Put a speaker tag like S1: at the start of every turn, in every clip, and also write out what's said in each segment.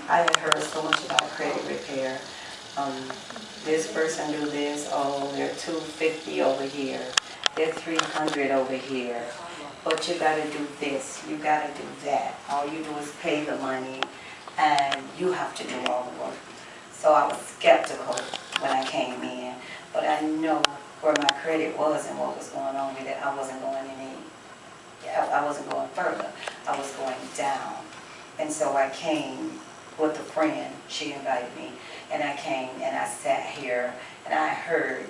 S1: I had heard so much about credit repair. Um, this person do this, oh, they're 250 over here, they're 300 over here. But you gotta do this, you gotta do that. All you do is pay the money and you have to do all the work. So I was skeptical when I came in, but I know where my credit was and what was going on with it. I wasn't going I wasn't going further, I was going down. And so I came with a friend, she invited me, and I came and I sat here and I heard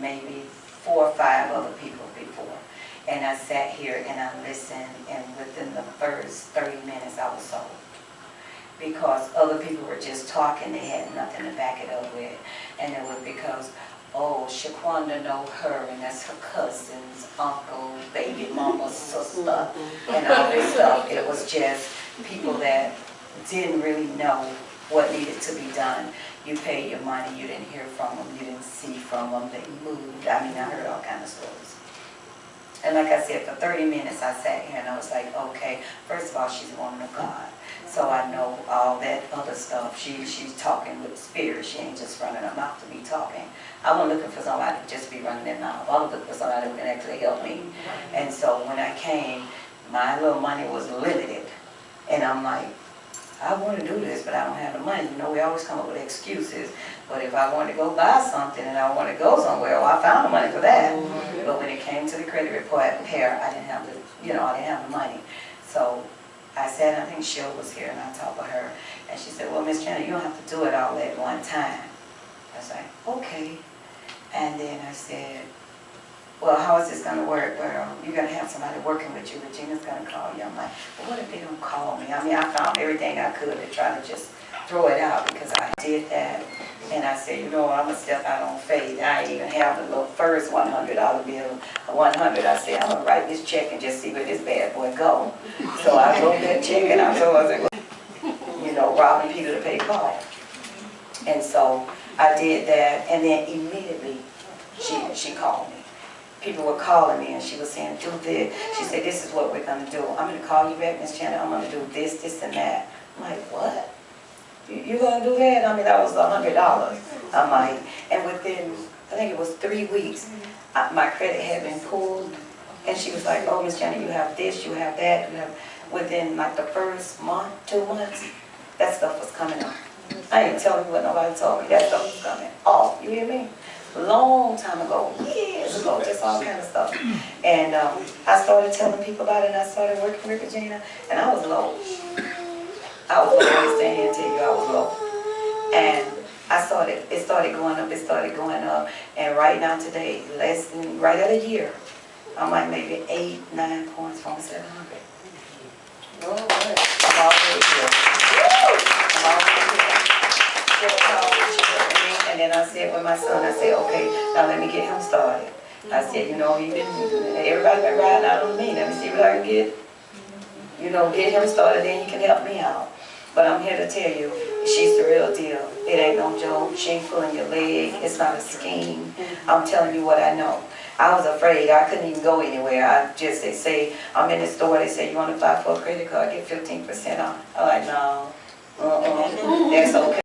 S1: maybe 4 or 5 other people before. And I sat here and I listened, and within the first 30 minutes I was sold. Because other people were just talking, they had nothing to back it up with. And it was because, oh, Shaquanda know her, and that's her cousin's uncle, baby mama's sister, and all this stuff. It was just people that didn't really know what needed to be done. You paid your money, you didn't hear from them, you didn't see from them, they moved. I mean, I heard all kinds of stories. And like I said, for 30 minutes I sat here and I was like, okay, first of all, she's a woman of God. So I know all that other stuff. She's talking with the spirit. She ain't just running her mouth to be talking. I wasn't looking for somebody to just be running their mouth. I was looking for somebody who can actually help me. And so when I came, my little money was limited. And I'm like, I want to do this, but I don't have the money. You know, we always come up with excuses. But if I want to go buy something and I want to go somewhere, well, I found the money for that. But when it came to the credit repair, I didn't have the, I didn't have the money. So I said, I think Sheila was here, and I talked with her, and she said, well, Miss Janet, you don't have to do it all at one time. I was like, okay. And then I said, well, how is this going to work? Well, you're going to have somebody working with you. Regina's going to call you. I'm like, well, what if they don't call me? I mean, I found everything I could to try to just throw it out, because I did that. And I said, you know, I'm going to step out on faith. I didn't even have the little first $100 bill. 100, I said, I'm going to write this check and just see where this bad boy go. So I wrote that check, and I was robbing Peter to pay Paul. And so I did that, and then immediately she called me. People were calling me, and she was saying, do this. She said, this is what we're going to do. I'm going to call you back, Miss Janet. I'm going to do this, this, and that. I'm like, what? You going to do that? I mean, that was $100. I'm like, and within, I think it was 3 weeks, my credit had been pulled. And she was like, oh, Miss Janet, you have this, you have that. You have, within like the first month, 2 months, that stuff was coming up. I ain't telling you what nobody told me. That stuff was coming off. You hear me? Long time ago, years ago, just all kind of stuff. And I started telling people about it, and I started working with Regina, and I was low. I was low. I stand here and tell you I was low. And it started going up, it started going up. And right now today, right at a year, I'm like maybe 8, 9 points from 700. I'm already here. I'm already here. And then I said with my son, I said, okay, now let me get him started. I said, everybody been riding out on me. Let me see what I can get. Get him started, then he can help me out. But I'm here to tell you, she's the real deal. It ain't no joke. She ain't pulling your leg. It's not a scheme. I'm telling you what I know. I was afraid. I couldn't even go anywhere. They say, I'm in the store. They say, you want to apply for a credit card, get 15% off. I'm like, no. That's okay.